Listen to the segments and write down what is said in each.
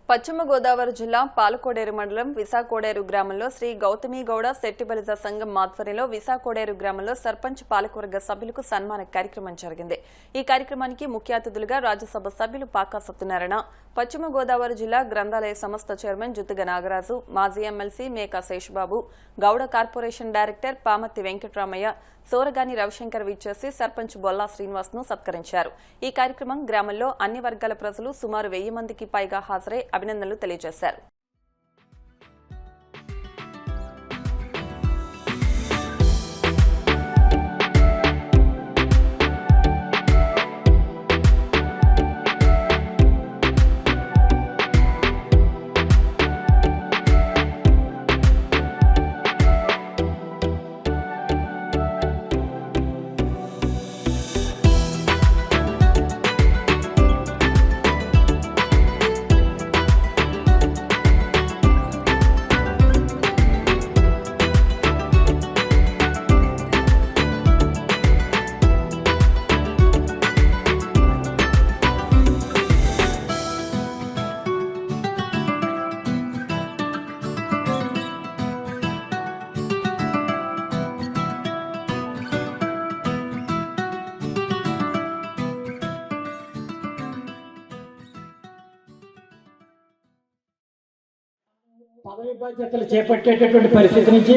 పశ్చిమ గోదావరి జిల్లా పాలకోడేరు మండలం విసాకోడేరు గ్రామంలో శ్రీ గౌతమి గౌడ శెట్టిబలిజ సంఘం ఆధ్వర్యంలో విసాకోడేరు గ్రామంలో సర్పంచ్ పాలకవర్గ సభ్యులకు సన్మాన కార్యక్రమం జరిగింది. ఈ కార్యక్రమానికి ముఖ్య అతిథులుగా రాజ్యసభ సభ్యులు పాకా సత్యనారాయణ, పశ్చిమ గోదావరి జిల్లా గ్రంథాలయ సంస్థ చైర్మన్ జుత్తుగ నాగరాజు, మాజీ MLC Meka Seshababu, Gowda corporation director Pamarthi Venkataramaiah, Soragani Ravishankar విచ్చేసి సర్పంచ్ బొల్లా శ్రీనివాస్ ను సత్కరించారు. ఈ కార్యక్రమం గ్రామంలో అన్ని వర్గాల ప్రజలు సుమారు 1000 మందికి పైగా హాజరై అభినందనలు తెలియజేశారు. పదవి బాధ్యతలు చేపట్టేటటువంటి పరిస్థితి నుంచి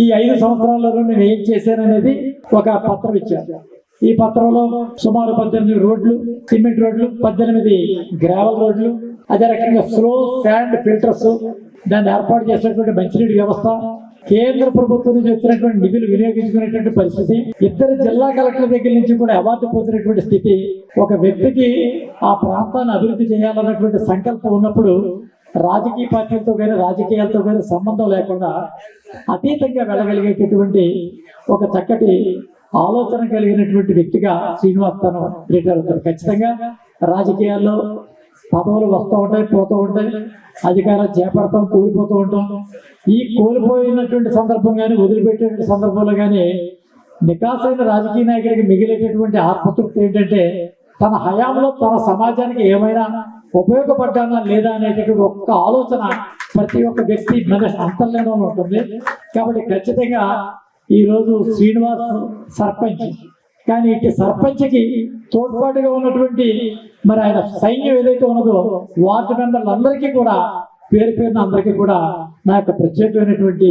ఈ 5 సంవత్సరాలలో నేను ఏం చేశాననేది ఒక పత్రం ఇచ్చాను. ఈ పత్రంలో సుమారు 18 రోడ్లు, సిమెంట్ రోడ్లు, 18 గ్రావెల్ రోడ్లు, అదే రకంగా స్లో శాండ్ ఫిల్టర్స్, దాన్ని ఏర్పాటు చేసినటువంటి మంచినీటి వ్యవస్థ, కేంద్ర ప్రభుత్వం నుంచి వచ్చినటువంటి నిధులు వినియోగించుకునేటువంటి పరిస్థితి, 2 జిల్లా కలెక్టర్ దగ్గర నుంచి కూడా అవార్డు పొందినటువంటి స్థితి, ఒక వ్యక్తికి ఆ ప్రాంతాన్ని అభివృద్ధి చేయాలన్నటువంటి సంకల్పం ఉన్నప్పుడు రాజకీయ పార్టీలతో కానీ రాజకీయాలతో కానీ సంబంధం లేకుండా అతీతంగా వెళ్ళగలిగేటటువంటి ఒక చక్కటి ఆలోచన కలిగినటువంటి వ్యక్తిగా శ్రీనివాస్ తను రిటైర్ అవుతారు. ఖచ్చితంగా రాజకీయాల్లో పదవులు వస్తూ ఉంటాయి, పోతూ ఉంటాయి, అధికారం చేపడతాం, కోల్పోతూ ఉంటాం. ఈ కోల్పోయినటువంటి సందర్భం కానీ వదిలిపెట్టేటువంటి సందర్భంలో కానీ నికాసైన రాజకీయ నాయకుడికి మిగిలేటటువంటి ఆత్మతృప్తి ఏంటంటే తన హయాంలో తన సమాజానికి ఏమైనా ఉపయోగపడ్డానా లేదా అనేటటువంటి ఒక్క ఆలోచన ప్రతి ఒక్క వ్యక్తి మన అంతర్లీనంలో ఉంటుంది. కాబట్టి ఖచ్చితంగా ఈరోజు శ్రీనివాస్ సర్పంచ్, కానీ ఇటు సర్పంచ్కి తోడ్పాటుగా ఉన్నటువంటి మరి ఆయన సైన్యం ఏదైతే ఉన్నదో వార్డు మెంబర్లందరికీ కూడా పేరు పేరున అందరికీ కూడా నా యొక్క ప్రత్యేకమైనటువంటి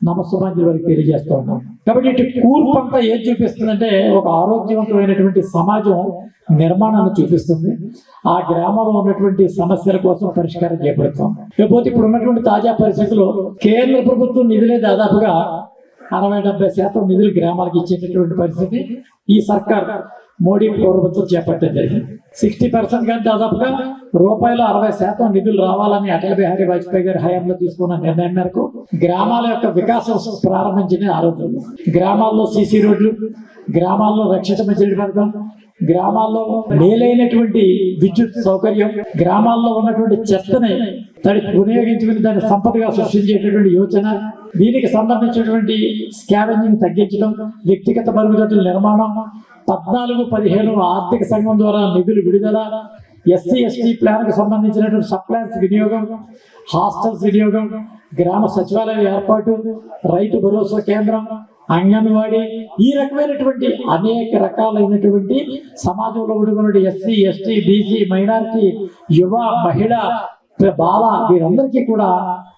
నమస్సుమాంజలి వారికి తెలియజేస్తూ ఉన్నాం. కాబట్టి ఇటు కూర్పు అంతా ఏం చూపిస్తుందంటే ఒక ఆరోగ్యవంతమైనటువంటి సమాజం నిర్మాణాన్ని చూపిస్తుంది. ఆ గ్రామంలో ఉన్నటువంటి సమస్యల కోసం పరిష్కారం చేపడతాం. లేకపోతే ఇప్పుడు ఉన్నటువంటి తాజా పరిస్థితుల్లో కేంద్ర ప్రభుత్వం నిధులే దాదాపుగా 60-70% నిధులు గ్రామాలకు ఇచ్చేటటువంటి పరిస్థితి ఈ సర్కార్ మోడీ ప్రభుత్వం చేపట్టింది. 60% కానీ దాదాపుగా రూపాయలు 60% నిధులు రావాలని అటల్ బిహారీ వాజ్పేయి గారి హయాంలో తీసుకున్న నిర్ణయం మేరకు గ్రామాల యొక్క వికాసం ప్రారంభించిన ఆరోగ్యం, గ్రామాల్లో సీసీ రోడ్లు, గ్రామాల్లో రక్షిత మంచినీటి పథకం, గ్రామాల్లో మేలైనటువంటి విద్యుత్ సౌకర్యం, గ్రామాల్లో ఉన్నటువంటి చెత్తని వినియోగించుకుని దాన్ని సంపదగా సృష్టించేటటువంటి యోచన, దీనికి సంబంధించినటువంటి స్కావెంజింగ్ తగ్గించడం, వ్యక్తిగత మరుగుదొడ్ల నిర్మాణం, 14-15 ఆర్థిక సంఘం ద్వారా నిధులు విడుదల, ఎస్సీ ఎస్టీ ప్లాన్కు సంబంధించినటువంటి సప్లాన్స్ వినియోగం, హాస్టల్స్ వినియోగం, గ్రామ సచివాలయం ఏర్పాటు, రైతు భరోసా కేంద్రం, అంగన్వాడీ, ఈ రకమైనటువంటి అనేక రకాలైనటువంటి సమాజంలో ఉన్నటువంటి ఎస్సీ ఎస్టీ బీసీ మైనారిటీ యువ మహిళ బాల వీరందరికీ కూడా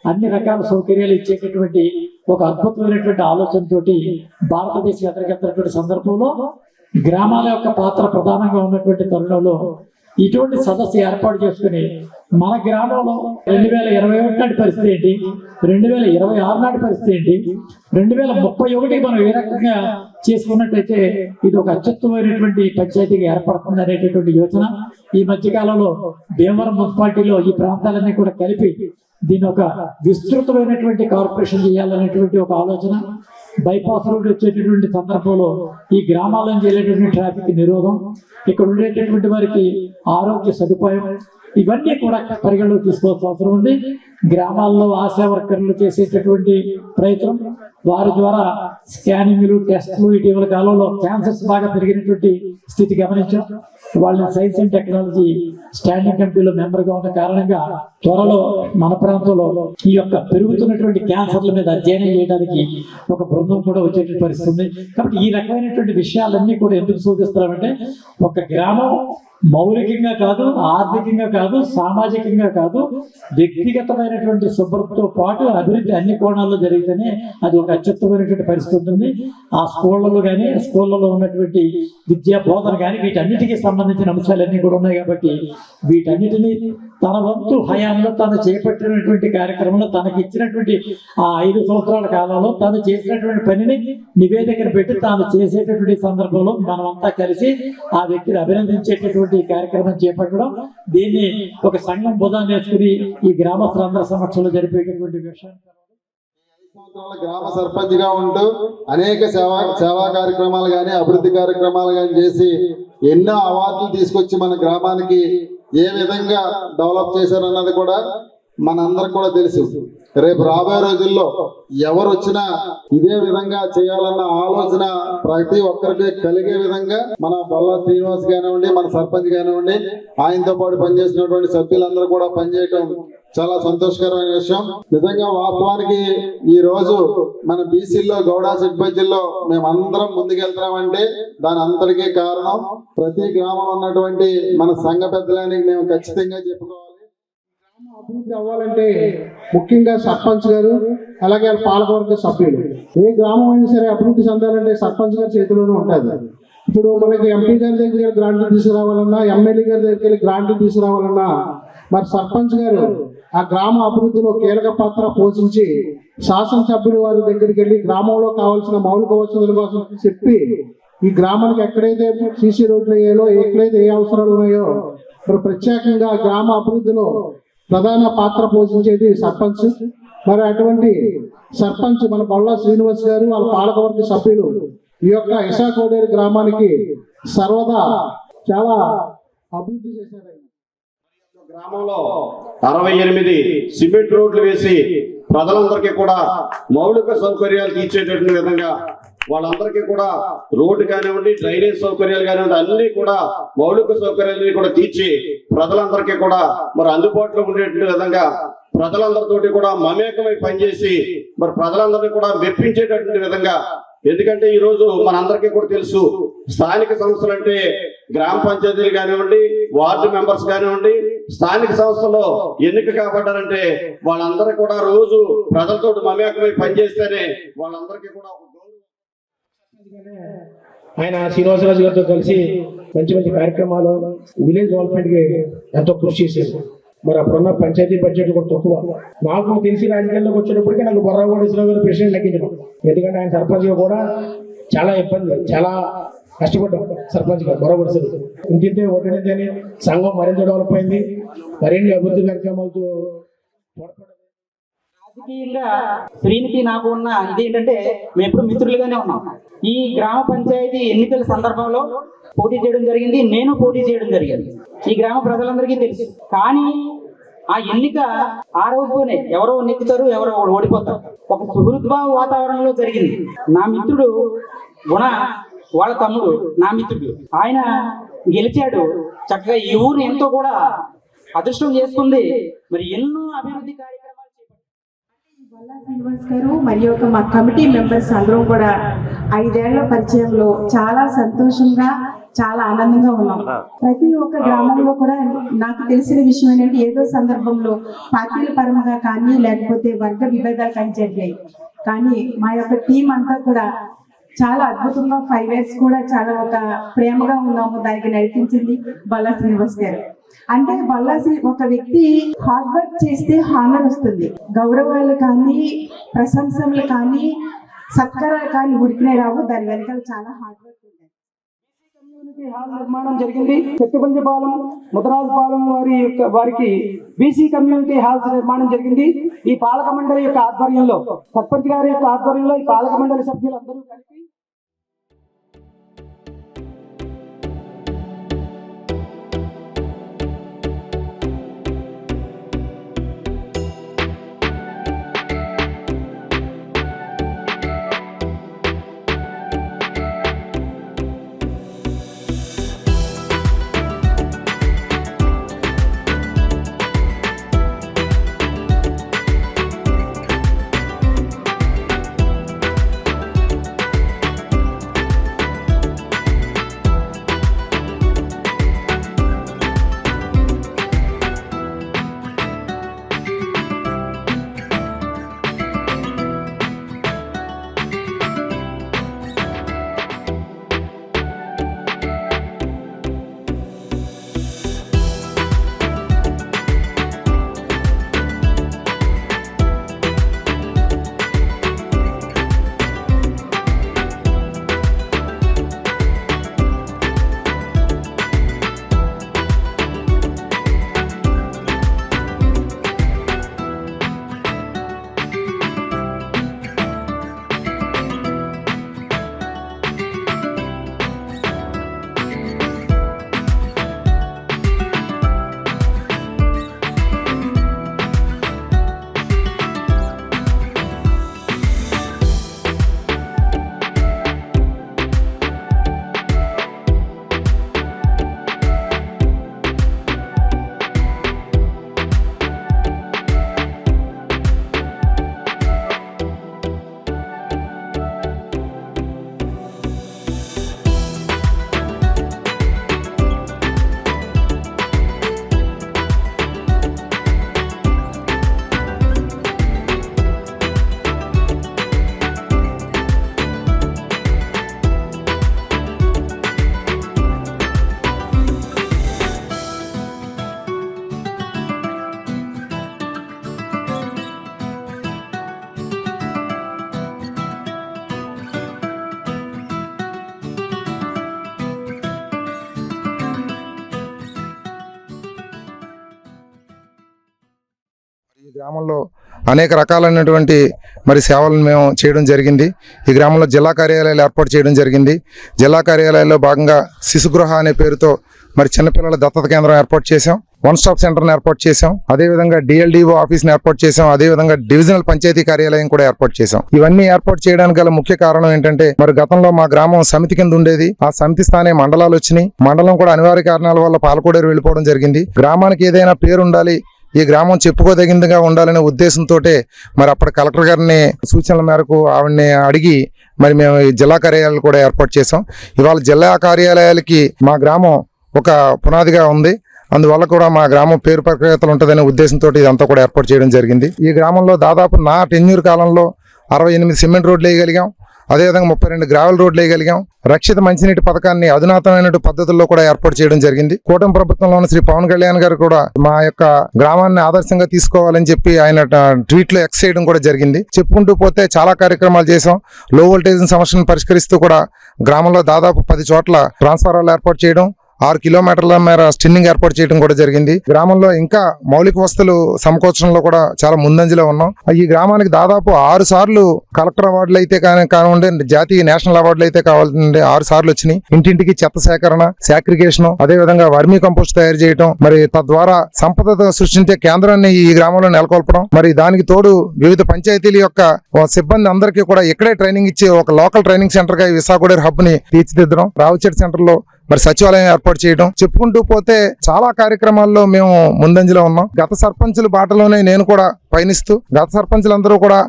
అన్ని రకాల సౌకర్యాలు ఇచ్చేటటువంటి ఒక అద్భుతమైనటువంటి ఆలోచనతోటి భారతదేశం ఎదురుకెత్తినటువంటి సందర్భంలో గ్రామాల యొక్క పాత్ర ప్రధానంగా ఉన్నటువంటి తరుణంలో ఇటువంటి సదస్సు ఏర్పాటు చేసుకుని మన గ్రామంలో 2021 నాటి పరిస్థితి ఏంటి, 2026 నాటి పరిస్థితి ఏంటి, 2031 మనం ఏ రకంగా చేసుకున్నట్టయితే ఇది ఒక అత్యుత్తమైనటువంటి పంచాయతీగా ఏర్పడుతుంది అనేటటువంటి యోచన ఈ మధ్యకాలంలో భీమవరం మున్సిపాలిటీలో ఈ ప్రాంతాలన్నీ కూడా కలిపి దీని ఒక విస్తృతమైనటువంటి కార్పొరేషన్ చేయాలనేటువంటి ఒక ఆలోచన. బైపాస్ రోడ్ వచ్చేటటువంటి సందర్భంలో ఈ గ్రామాలను చేసేటటువంటి ట్రాఫిక్ నిరోధం, ఇక్కడ ఉండేటటువంటి వారికి ఆరోగ్య సదుపాయం, ఇవన్నీ కూడా పరిగణలోకి తీసుకోవాల్సిన అవసరం ఉంది. గ్రామాల్లో ఆశా వర్కర్లు చేసేటటువంటి ప్రయత్నం, వారి ద్వారా స్కానింగ్లు టెస్టులు ఇటీవల కాలంలో క్యాన్సర్స్ బాగా పెరిగినటువంటి స్థితి గమనించాం. వాళ్ళని సైన్స్ అండ్ టెక్నాలజీ స్టాండింగ్ కమిటీలో మెంబర్గా ఉన్న కారణంగా త్వరలో మన ప్రాంతంలో ఈ యొక్క పెరుగుతున్నటువంటి క్యాన్సర్ల మీద అధ్యయనం చేయడానికి ఒక బృందం కూడా వచ్చేటువంటి పరిస్థితి ఉంది. కాబట్టి ఈ రకమైనటువంటి విషయాలన్నీ కూడా ఎందుకు సూచిస్తున్నామంటే ఒక గ్రామం మౌలికంగా కాదు, ఆర్థికంగా కాదు, సామాజికంగా కాదు, వ్యక్తిగతమైనటువంటి శుభ్రతతో పాటు అభివృద్ధి అన్ని కోణాల్లో జరిగితేనే అది ఒక అత్యుత్తమైనటువంటి పరిస్థితి ఉంటుంది. ఆ స్కూళ్ళలో ఉన్నటువంటి విద్యా బోధన కానీ వీటన్నిటికీ సంబంధించిన అంశాలన్నీ కూడా ఉన్నాయి. కాబట్టి వీటన్నిటినీ తన వంతు హయాంలో తను చేపట్టినటువంటి కార్యక్రమంలో తనకి ఇచ్చినటువంటి ఆ 5 సంవత్సరాల కాలంలో తను చేసినటువంటి పనిని నివేదికను పెట్టి తాను చేసేటటువంటి సందర్భంలో మనమంతా కలిసి ఆ వ్యక్తిని అభినందించేటటువంటి కార్యక్రమం చేపట్టడం, దీన్ని ఒక సంఘం బుధాన్ని వేసుకుని ఈ గ్రామస్తులందరి సమక్షంలో జరిపేటటువంటి విషయం. గ్రామ సర్పంచ్ గా ఉంటూ అనేక సేవా కార్యక్రమాలు కానీ అభివృద్ధి కార్యక్రమాలు కానీ చేసి ఎన్నో అవార్డులు తీసుకొచ్చి మన గ్రామానికి ఏ విధంగా డెవలప్ చేశారన్నది కూడా మనందరికి కూడా తెలుసు. రేపు రాబోయే రోజుల్లో ఎవరు వచ్చినా ఇదే విధంగా చేయాలన్న ఆలోచన ప్రతి ఒక్కరికి కలిగే విధంగా మన బొల్లా శ్రీనివాస్ కానివ్వండి, మన సర్పంచ్ కానివ్వండి, ఆయనతో పాటు పనిచేసినటువంటి సభ్యులందరూ కూడా పనిచేయటం చాలా సంతోషకరమైన విషయం. నిజంగా వాస్తవానికి ఈ రోజు మన బీసీల్లో గౌడా సిట్బజ్జిల్లో మేమందరం ముందుకెళ్తున్నామంటే దాని అంతటికీ కారణం ప్రతి గ్రామంలో ఉన్నటువంటి మన సంఘ పెద్దలని మేము ఖచ్చితంగా చెప్పుకోవాలి. అభివృద్ధి అవ్వాలంటే ముఖ్యంగా సర్పంచ్ గారు అలాగే పాలకవర్గ సభ్యులు, ఏ గ్రామం అయినా సరే అభివృద్ధి చెందాలంటే సర్పంచ్ గారి చేతిలోనే ఉంటుంది. ఇప్పుడు మనకి ఎంపీ గారి దగ్గర గ్రాంట్లు తీసుకురావాలన్నా, ఎమ్మెల్యే గారి దగ్గరికి వెళ్ళి గ్రాంట్లు తీసుకురావాలన్నా మరి సర్పంచ్ గారు ఆ గ్రామ అభివృద్ధిలో కీలక పాత్ర పోషించి శాసనసభ్యులు వారి దగ్గరికి వెళ్ళి గ్రామంలో కావాల్సిన మౌలిక వసతుల కోసం చెప్పి ఈ గ్రామానికి ఎక్కడైతే సీసీ రోడ్లు అయ్యాయో, ఎక్కడైతే ఏ అవసరాలు ఉన్నాయో మరి ప్రత్యేకంగా గ్రామ అభివృద్ధిలో ప్రధాన పాత్ర పోషించేది సర్పంచ్. మరి అటువంటి సర్పంచ్ మన బొల్లా శ్రీనివాస్ గారు వాళ్ళ పాలకవర్గ సభ్యులు ఈ యొక్క ఇసాకోడేరు గ్రామానికి సర్వదా చాలా అభివృద్ధి చేశారు. గ్రామంలో 68 సిమెంట్ రోడ్లు వేసి ప్రజలందరికీ కూడా మౌలిక సౌకర్యాలు తీర్చేటటువంటి విధంగా వాళ్ళందరికీ కూడా రోడ్డు కానివ్వండి, డ్రైనేజ్ సౌకర్యాలు కానివ్వండి, అన్ని కూడా మౌలిక సౌకర్యాలని కూడా తీర్చి ప్రజలందరికీ కూడా మరి అందుబాటులో ఉండేటువంటి విధంగా ప్రజలందరితోటి కూడా మమేకమై పనిచేసి మరి ప్రజలందరినీ కూడా మెప్పించేటటువంటి విధంగా. ఎందుకంటే ఈ రోజు మనందరికీ కూడా తెలుసు, స్థానిక సంస్థలు అంటే గ్రామ పంచాయతీలు కానివ్వండి, వార్డు మెంబర్స్ కానివ్వండి, స్థానిక సంస్థలో ఎన్నిక కాబడ్డారంటే వాళ్ళందరూ కూడా రోజు ప్రజలతో మమేకమై పనిచేస్తేనే వాళ్ళందరికీ కూడా ఆయన శ్రీనివాసరాజు గారితో కలిసి మంచి మంచి కార్యక్రమాలు విలేజ్ డెవలప్మెంట్ కి ఎంతో కృషి చేశారు. మరి అప్పుడున్న పంచాయతీ బడ్జెట్ కూడా తక్కువ. నాకు తెలిసి రాజకీయాల్లోకి వచ్చేటప్పటికి నాకు బొర్రాగోడేశ్వరరావు గారు ప్రెసిడెంట్ లెక్కించడం, ఎందుకంటే ఆయన సర్పంచ్ గా కూడా చాలా ఇబ్బంది, చాలా కష్టపడ్డాం సర్పంచ్ గా బొర్రాగోడేశ్వరరావు. ఇంటింటే ఒకటింటే అని సంఘం మరింత డెవలప్ అయింది, మరిన్ని అభివృద్ధి కార్యక్రమాలతో రాజకీయంగా శ్రీనికి నాకు ఉన్న ఇదేంటంటే మేము ఎప్పుడు మిత్రులుగానే ఉన్నాం. ఈ గ్రామ పంచాయతీ ఎన్నికల సందర్భంలో పోటీ చేయడం జరిగింది, నేను పోటీ చేయడం జరిగింది. ఈ గ్రామ ప్రజలందరికీ తెలుసు. కానీ ఆ ఎన్నిక ఆ రోజునే ఎవరో నెక్కుతారు, ఎవరో ఓడిపోతారు. ఒక సుహృద్భావ వాతావరణంలో జరిగింది. నా మిత్రుడు గుణ వాళ్ళ తమ్ముడు నా మిత్రుడు, ఆయన గెలిచాడు. చక్కగా ఈ ఊరు ఎంతో కూడా అదృష్టం చేసుకుంది. మరి ఎన్నో అభివృద్ధి కార్యక్రమాలు బొల్లా శ్రీనివాస్ గారు మరియు మా కమిటీ మెంబర్స్ అందరం కూడా 5 ఏళ్ల పరిచయంలో చాలా సంతోషంగా, చాలా ఆనందంగా ఉన్నాం. ప్రతి ఒక్క గ్రామంలో కూడా నాకు తెలిసిన విషయం ఏంటంటే ఏదో సందర్భంలో పార్టీల పరంగా కానీ లేకపోతే వర్గ విభేదాలు కానీ జరిగాయి. కానీ మా యొక్క టీం అంతా కూడా చాలా అద్భుతంగా 5 ఇయర్స్ కూడా చాలా ఒక ప్రేమగా ఉన్నాము. దానికి నడిపించింది బొల్లా శ్రీనివాస్ గారు. అంటే బొల్లా ఒక వ్యక్తి హార్డ్ వర్క్ చేస్తే హానర్ వస్తుంది. గౌరవాలు కానీ, ప్రశంసలు కానీ, సత్కారాలు కానీ ఉడికినే రావు. దాని వెనకాల చాలా హార్డ్ వర్క్ ఉంటుంది. కమ్యూనిటీ హాల్ నిర్మాణం జరిగింది. చెట్టుబంజపాలెం, ముదరాజుపాలెం వారికి బీసీ కమ్యూనిటీ హాల్స్ నిర్మాణం జరిగింది. ఈ పాలక మండలి యొక్క ఆధ్వర్యంలో, సర్పంచ్ గారి యొక్క ఆధ్వర్యంలో ఈ పాలక మండలి సభ్యులందరూ కలిపి ఈ గ్రామంలో అనేక రకాలైనటువంటి మరి సేవలను మేము చేయడం జరిగింది. ఈ గ్రామంలో జిల్లా కార్యాలయాలు ఏర్పాటు చేయడం జరిగింది. జిల్లా కార్యాలయాల్లో భాగంగా శిశుగృహ అనే పేరుతో మరి చిన్నపిల్లల దత్తత కేంద్రం ఏర్పాటు చేశాం. వన్ స్టాప్ సెంటర్ని ఏర్పాటు చేశాం. అదేవిధంగా డిఎల్డిఓ ఆఫీస్ని ఏర్పాటు చేశాం. అదేవిధంగా డివిజనల్ పంచాయతీ కార్యాలయం కూడా ఏర్పాటు చేశాం. ఇవన్నీ ఏర్పాటు చేయడానికి గల ముఖ్య కారణం ఏంటంటే మరి గతంలో మా గ్రామం సమితి కింద ఉండేది. ఆ సమితి స్థానే మండలాలు వచ్చినాయి. మండలం కూడా అనివార్య కారణాల వల్ల పాలకోడేరు వెళ్ళిపోవడం జరిగింది. గ్రామానికి ఏదైనా పేరు ఉండాలి, ఈ గ్రామం చెప్పుకోదగిందిగా ఉండాలనే ఉద్దేశంతో మరి అప్పటి కలెక్టర్ గారిని సూచనల మేరకు ఆవిడని అడిగి మరి మేము ఈ జిల్లా కార్యాలయాలు కూడా ఏర్పాటు చేసాం. ఇవాళ జిల్లా కార్యాలయాలకి మా గ్రామం ఒక పునాదిగా ఉంది. అందువల్ల కూడా మా గ్రామం పేరు ప్రఖ్యాతలు ఉంటుందనే ఉద్దేశంతో ఇదంతా కూడా ఏర్పాటు చేయడం జరిగింది. ఈ గ్రామంలో దాదాపు నా టెన్యూర్ కాలంలో 68 సిమెంట్ రోడ్లు వేయగలిగాం. అదేవిధంగా 32 గ్రావెల్ రోడ్లు వేయగలిగాం. రక్షిత మంచినీటి పథకాన్ని అధునాతనమైన పద్ధతుల్లో కూడా ఏర్పాటు చేయడం జరిగింది. కూటమి ప్రభుత్వంలోని శ్రీ పవన్ కళ్యాణ్ గారు కూడా మా యొక్క గ్రామాన్ని ఆదర్శంగా తీసుకోవాలని చెప్పి ఆయన ట్వీట్ లో ఎక్స్ చేయడం కూడా జరిగింది. చెప్పుకుంటూ పోతే చాలా కార్యక్రమాలు చేశాం. లో వోల్టేజ్ సమస్యను పరిష్కరిస్తూ కూడా గ్రామంలో దాదాపు 10 చోట్ల ట్రాన్స్ఫార్మర్లు ఏర్పాటు చేయడం, 6 కిలోమీటర్ల మేర స్టిన్నింగ్ ఏర్పాటు చేయడం కూడా జరిగింది. గ్రామంలో ఇంకా మౌలిక వసతులు సమకూర్చడంలో కూడా చాలా ముందంజలో ఉన్నాం. ఈ గ్రామానికి దాదాపు 6 సార్లు కలెక్టర్ అవార్డులు అయితే కానివ్వండి, జాతీయ నేషనల్ అవార్డులు అయితే కావాలంటే 6 సార్లు వచ్చినాయి. ఇంటింటికి చెత్త సేకరణ, సాక్రిగేషన్, అదేవిధంగా వర్మీ కంపోస్ట్ తయారు చేయడం, మరి తద్వారా సంపద సృష్టించే కేంద్రాన్ని ఈ గ్రామంలో నెలకొల్పడం, మరి దానికి తోడు వివిధ పంచాయతీల యొక్క సిబ్బంది అందరికీ కూడా ఇక్కడే ట్రైనింగ్ ఇచ్చి ఒక లోకల్ ట్రైనింగ్ సెంటర్ గా విశాఖోడేరు హబ్ ని తీర్చిదిద్దడం, రావుచెట్టు సెంటర్ లో మరి సచివాలయం ఏర్పాటు చేయడం, చెప్పుకుంటూ పోతే చాలా కార్యక్రమాల్లో మేము ముందంజలో ఉన్నాం. గత సర్పంచుల బాటలోనే నేను కూడా పయనిస్తూ గత సర్పంచులందరూ కూడా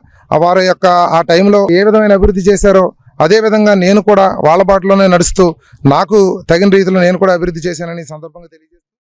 వారి యొక్క ఆ టైంలో ఏ విధమైన అభివృద్ధి చేశారో అదే విధంగా నేను కూడా వాళ్ళ బాటలోనే నడుస్తూ నాకు తగిన రీతిలో నేను కూడా అభివృద్ధి చేశానని సందర్భంగా తెలియజేస్తాను.